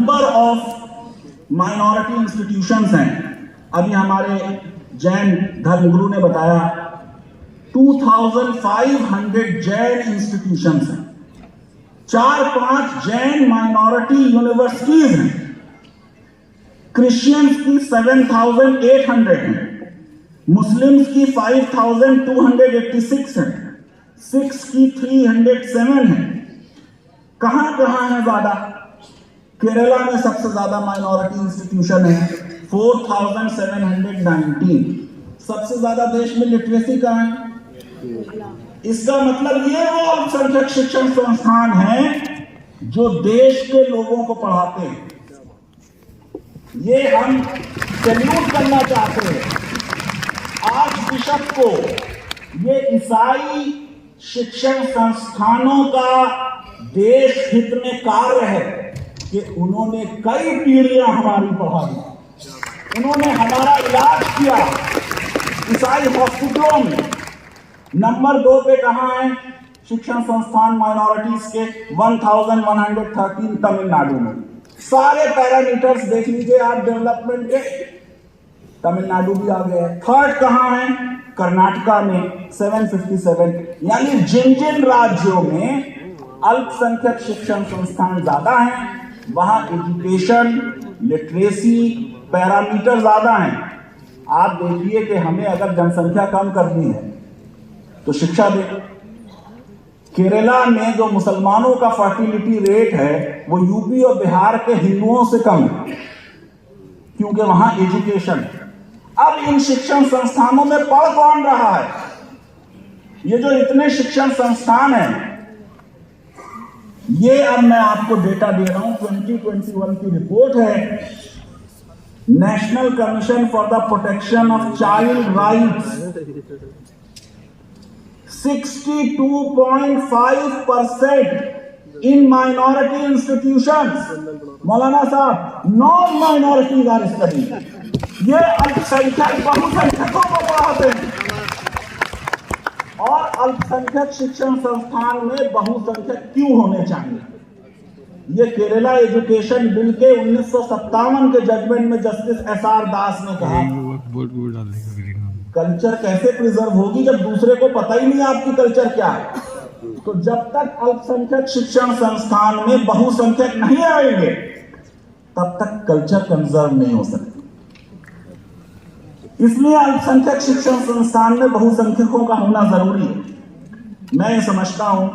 Number of minority institutions हैं। अभी हमारे जैन धर्मगुरु ने बताया 2500 जैन इंस्टीट्यूशंस हैं, 4-5 जैन माइनॉरिटी यूनिवर्सिटीज हैं, क्रिश्चियंस की 7800 हैं, मुस्लिम्स की 5286 हैं, सिख्स की 307 है। कहां है ज्यादा? केरला में सबसे ज्यादा माइनॉरिटी इंस्टीट्यूशन है, 4719। सबसे ज्यादा देश में लिटरेसी कहां है? इसका मतलब ये वो अल्पसंख्यक शिक्षण संस्थान हैं जो देश के लोगों को पढ़ाते हैं। ये हम सैल्यूट करना चाहते हैं आज बिशप को। ये ईसाई शिक्षण संस्थानों का देश हित में कार्य है कि उन्होंने कई पीढ़ियां हमारी पढ़ा दी, उन्होंने हमारा इलाज किया ईसाई हॉस्पिटलों में। नंबर 2 पे कहां है शिक्षण संस्थान माइनॉरिटीज के? 1113 तमिलनाडु में। सारे पैरामीटर्स देख लीजिए आप डेवलपमेंट के, तमिलनाडु भी आ गया है। थर्ड कहां है? कर्नाटका में 757। यानी जिन राज्यों में अल्पसंख्यक शिक्षण संस्थान ज्यादा हैं वहां एजुकेशन, लिटरेसी पैरामीटर ज्यादा हैं। आप देखिए कि हमें अगर जनसंख्या कम करनी है तो शिक्षा दे। केरला में जो मुसलमानों का फर्टिलिटी रेट है वो यूपी और बिहार के हिंदुओं से कम है, क्योंकि वहां एजुकेशन। अब इन शिक्षण संस्थानों में पढ़ कौन रहा है? ये जो इतने शिक्षण संस्थान हैं, ये अब मैं आपको डेटा दे रहा हूं। 2021 की रिपोर्ट है national commission for the protection of child rights. 62.5% in minority institutions. मौलाना साहब, नॉन माइनॉरिटीज आर स्टडी। ये अल्पसंख्यक बहुसंख्यकों को पढ़ाते हैं और अल्पसंख्यक शिक्षण संस्थान में बहुसंख्यक क्यों होने चाहिए? ये केरला एजुकेशन बिल के 1957 के जजमेंट में जस्टिस SR दास ने कहा। कल्चर कैसे प्रिजर्व होगी जब दूसरे को पता ही नहीं आपकी कल्चर क्या है? तो जब तक अल्पसंख्यक शिक्षण संस्थान में बहुसंख्यक नहीं आएंगे तब तक कल्चर कंजर्व नहीं हो सकती। इसलिए अल्पसंख्यक शिक्षण संस्थान में बहुसंख्यकों का होना जरूरी है। मैं ये समझता हूं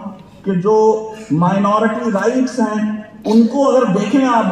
कि जो माइनॉरिटी राइट्स हैं उनको अगर देखें आप